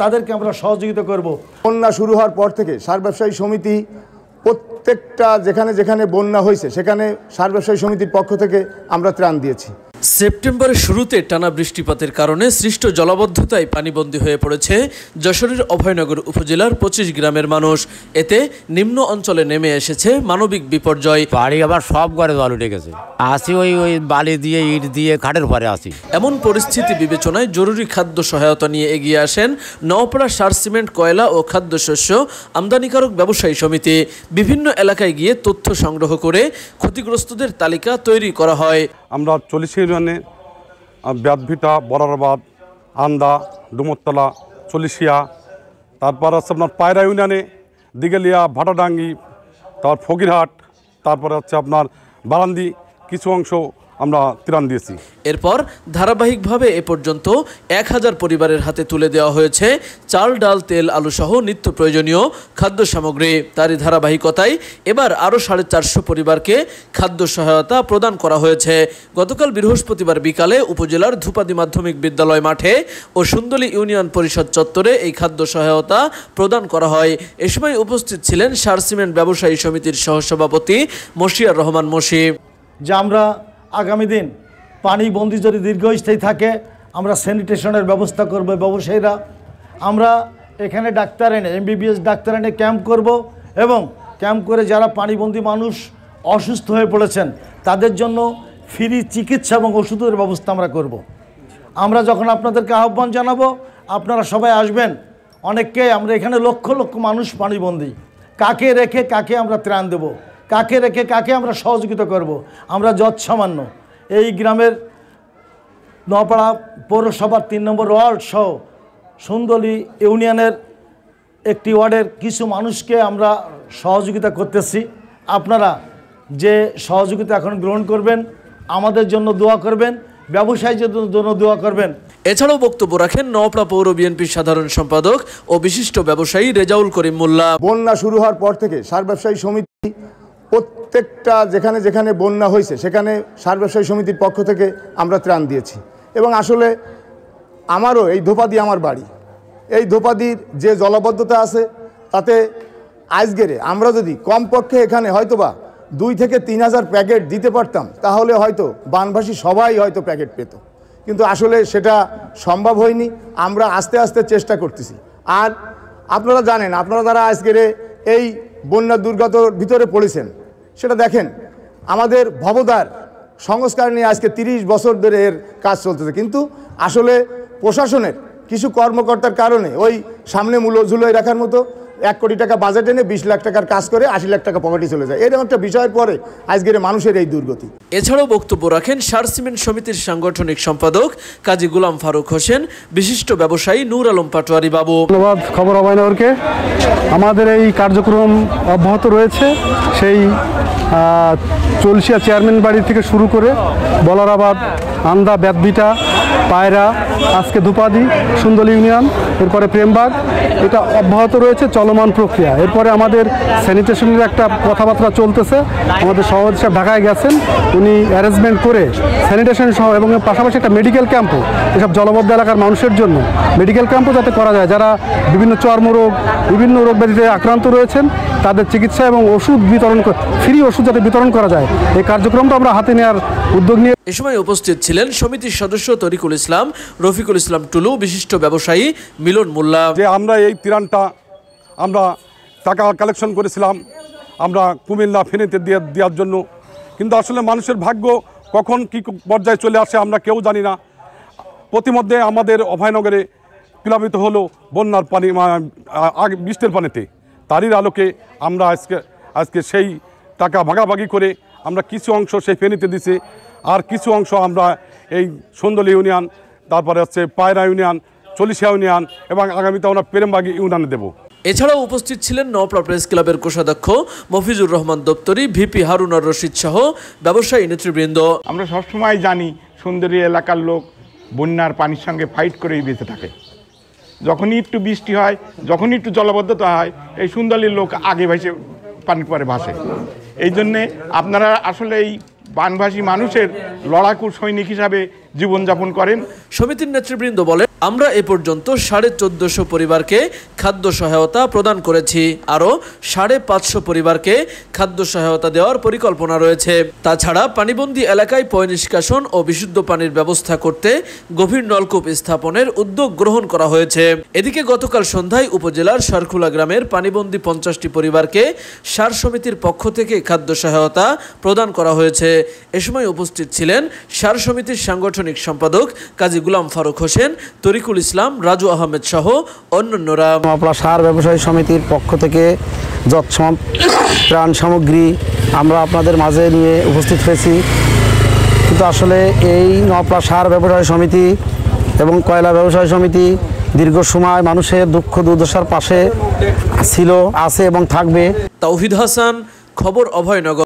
তাদেরকে আমরা সহযোগিতা করব। বন্যা শুরু হওয়ার পর থেকে সার ব্যবসায়ী সমিতি প্রত্যেকটা যেখানে যেখানে বন্যা হয়েছে সেখানে সার ব্যবসায়ী সমিতির পক্ষ থেকে আমরা ত্রাণ দিয়েছি। সেপ্টেম্বরের শুরুতে টানা বৃষ্টিপাতের কারণে সৃষ্ট জলাবদ্ধতায় পানিবন্দী হয়ে পড়েছে যশোরের অভয়নগর উপজেলার 25 গ্রামের মানুষ। এতে নিম্ন অঞ্চলে নেমে এসেছে মানবিক বিপর্যয়। বাড়ি আবার সব ঘরে জল উঠে গেছে, আসি ওই বালি দিয়ে ইট দিয়ে খাটের পরে আসি। এমন পরিস্থিতি বিবেচনায় জরুরি খাদ্য সহায়তা নিয়ে এগিয়ে আসেন নওপাড়া সার সিমেন্ট, কয়লা ও খাদ্যশস্য আমদানিকারক ব্যবসায়ী সমিতি। বিভিন্ন এলাকায় গিয়ে তথ্য সংগ্রহ করে ক্ষতিগ্রস্তদের তালিকা তৈরি করা হয়। আমরা 40 ইউনিয়নে ব্যাদভিটা, বরারবাদ, আন্দা, ডুমরতলা, চল্লিশিয়া, তারপর হচ্ছে আপনার পায়রা ইউনিয়নে দিগেলিয়া, ভাটাডাঙ্গি, তারপর ফকিরহাট, তারপরে হচ্ছে আপনার বারান্দি কিছু অংশ আমরা ত্রাণ দিয়েছি। এরপর ধারাবাহিকভাবে এ পর্যন্ত 1000 পরিবারের হাতে তুলে দেওয়া হয়েছে চাল, ডাল, তেল, আলু সহ নিত্য প্রয়োজনীয় খাদ্য সামগ্রী। তারই ধারাবাহিকতায় এবার আরও 450 পরিবারকে খাদ্য সহায়তা প্রদান করা হয়েছে। গতকাল বৃহস্পতিবার বিকালে উপজেলার ধূপাদি মাধ্যমিক বিদ্যালয় মাঠে ও সুন্দলী ইউনিয়ন পরিষদ চত্বরে এই খাদ্য সহায়তা প্রদান করা হয়। এ সময় উপস্থিত ছিলেন সার সিমেন্ট ব্যবসায়ী সমিতির সহসভাপতি মশিয়ার রহমান মশি। যে আমরা আগামী দিন পানিবন্দি যদি দীর্ঘস্থায়ী থাকে আমরা স্যানিটেশনের ব্যবস্থা করব। ব্যবসায়ীরা আমরা এখানে ডাক্তার এনে MBBS ডাক্তার এনে ক্যাম্প করব এবং ক্যাম্প করে যারা পানিবন্দি মানুষ অসুস্থ হয়ে পড়েছেন তাদের জন্য ফ্রি চিকিৎসা এবং ওষুধের ব্যবস্থা আমরা করব। আমরা যখন আপনাদেরকে আহ্বান জানাবো আপনারা সবাই আসবেন। অনেককে আমরা এখানে লক্ষ লক্ষ মানুষ পানিবন্দি, কাকে রেখে কাকে আমরা ত্রাণ দেব, কাকে রেখে কাকে আমরা সহযোগিতা করব। আমরা যৎসামান্য এই গ্রামের নওপাড়া পৌরসভার 3 নম্বর ওয়ার্ড সহ সুন্দলী ইউনিয়নের একটি ওয়ার্ডের কিছু মানুষকে আমরা সহযোগিতা করতেছি। আপনারা যে সহযোগিতা এখন গ্রহণ করবেন, আমাদের জন্য দোয়া করবেন, ব্যবসায়ীদের জন্য দোয়া করবেন। এছাড়াও বক্তব্য রাখেন নওপাড়া পৌর বিএনপির সাধারণ সম্পাদক ও বিশিষ্ট ব্যবসায়ী রেজাউল করিম মোল্লা। বন্যা শুরু হওয়ার পর থেকে সার ব্যবসায়ী সমিতি প্রত্যেকটা যেখানে যেখানে বন্যা হয়েছে সেখানে সার ব্যবসায়ী সমিতির পক্ষ থেকে আমরা ত্রাণ দিয়েছি। এবং আসলে আমারও এই ধোপাদি আমার বাড়ি, এই ধোপাদির যে জলাবদ্ধতা আছে তাতে আজকেরে আমরা যদি কমপক্ষে এখানে হয়তোবা 2 থেকে 3000 প্যাকেট দিতে পারতাম তাহলে হয়তো বানভাসী সবাই হয়তো প্যাকেট পেত, কিন্তু আসলে সেটা সম্ভব হয়নি। আমরা আস্তে আস্তে চেষ্টা করতেছি। আর আপনারা জানেন, আপনারা যারা আজকের এই বন্যা দুর্গতর ভিতরে পড়েছেন সেটা দেখেন, আমাদের ভবদার সংস্কার নিয়ে আজকে 30 বছর ধরে এর কাজ চলতেছে, কিন্তু আসলে প্রশাসনের কিছু কর্মকর্তার কারণে ওই সামনে মূল্য ঝুলোয় রাখার মতো 1 কোটি টাকা বাজেট এনে 20 লাখ টাকার কাজ করে 80 লাখ টাকা পকেটে চলে যায়। এরকম একটা বিষয়ের পরে আজকের মানুষের এই দুর্গতি। এছাড়াও বক্তব্য রাখেন সার সিমেন্ট সমিতির সাংগঠনিক সম্পাদক কাজী গোলাম ফারুক হোসেন, বিশিষ্ট ব্যবসায়ী নূর আলম পাটোয়ারি বাবু। ধন্যবাদ খবর অভয়নগরকে। আমাদের এই কার্যক্রম অব্যাহত রয়েছে সেই চলসিয়া চেয়ারম্যান বাড়ি থেকে শুরু করে বলারাবাদ, আন্দা, ব্যাদভিটা, পায়রা, আজকে ধূপাদি, সুন্দলী ইউনিয়ন, এরপরে প্রেমবাগ, এটা অব্যাহত রয়েছে চলমান প্রক্রিয়া। এরপরে আমাদের স্যানিটেশনের একটা কথাবার্তা চলতেছে। আমাদের সভাপতি সাহেব ঢাকায় গেছেন, উনি অ্যারেঞ্জমেন্ট করে স্যানিটেশন সহ এবং পাশাপাশি একটা মেডিকেল ক্যাম্পও এসব জলবদ্ধ এলাকার মানুষের জন্য মেডিকেল ক্যাম্পও যাতে করা যায়, যারা বিভিন্ন চর্মরোগ, বিভিন্ন রোগ ব্যাধিতে আক্রান্ত রয়েছেন তাদের চিকিৎসা এবং ওষুধ বিতরণ, ফ্রি ওষুধ যাতে বিতরণ করা যায়, এই কার্যক্রমটা আমরা হাতে নেওয়ার উদ্যোগ নিয়ে। এ সময় উপস্থিত ছিলেন সমিতির সদস্য তরিকুল ইসলাম, রফিকুল ইসলাম টুলু, বিশিষ্ট ব্যবসায়ী মিলন মোল্লা। যে আমরা এই ত্রাণটা আমরা টাকা কালেকশন করেছিলাম আমরা কুমিল্লা, ফেনীতে দেওয়ার জন্য, কিন্তু আসলে মানুষের ভাগ্য কখন কী পর্যায়ে চলে আসে আমরা কেউ জানি না। প্রতিমধ্যে আমাদের অভয়নগরে প্লাবিত হলো বন্যার পানি, বৃষ্টির পানিতে। তারই আলোকে আমরা আজকে সেই টাকা ভাগাভাগি করে আমরা কিছু অংশ সেই ফেনীতে দিছি, আর কিছু অংশ আমরা এই সুন্দলী ইউনিয়ন, তারপরে হচ্ছে পায়রা ইউনিয়ন, চল্লিশিয়া ইউনিয়ন এবং আগামীতে আমরা প্রেমবাগী ইউনিয়নে দেব। এছাড়াও উপস্থিত ছিলেন নওপাড়া প্রেস ক্লাবের কোষাধ্যক্ষ মফিজুর রহমান দপ্তরি, ভিপি হারুনার রশিদ সহ ব্যবসায়ী নেতৃবৃন্দ। আমরা সবসময় জানি সুন্দরী এলাকার লোক বন্যার পানির সঙ্গে ফাইট করেই বেঁচে থাকে। যখনই একটু বৃষ্টি হয়, যখনই একটু জলবদ্ধতা হয়, এই সুন্দরীর লোক আগে ভেসে পানির পরে ভাসে। এই জন্যে আপনারা আসলে এই বানভাসী মানুষের লড়াকু সৈনিক হিসাবে জীবনযাপন করেন। সমিতির নেতৃবৃন্দ বলেন, আমরা এ পর্যন্ত 1450 পরিবারকে খাদ্য সহায়তা প্রদান করেছি। আরও 550 পরিবারকে খাদ্য সহায়তা দেওয়ার পরিকল্পনা রয়েছে। তাছাড়া পানিবন্দী এলাকায় পয় নিষ্কাশন ও বিশুদ্ধ পানির ব্যবস্থা করতে গভীর নলকূপ স্থাপনের উদ্যোগ গ্রহণ করা হয়েছে। এদিকে গতকাল সন্ধ্যায় উপজেলার সারখোলা গ্রামের পানিবন্দী 50টি পরিবারকে সার সমিতির পক্ষ থেকে খাদ্য সহায়তা প্রদান করা হয়েছে। এ সময় উপস্থিত ছিলেন সার সমিতির সাংগঠনিক সম্পাদক কাজী গোলাম ফারুক হোসেন, তরিকুল ইসলাম, রাজু আহমেদ সহ অন্যান্যরা। নওপাড়া সার ব্যবসায়ী সমিতির পক্ষ থেকে যৎসম ত্রাণ সামগ্রী আমরা আপনাদের মাঝে নিয়ে উপস্থিত হয়েছি। কিন্তু আসলে এই নওপাড়া সার ব্যবসায়ী সমিতি এবং কয়লা ব্যবসায়ী সমিতি দীর্ঘ সময় মানুষের দুঃখ দুর্দশার পাশে ছিল, আছে এবং থাকবে। তাওহিদ হাসান, খবর অভয়নগর।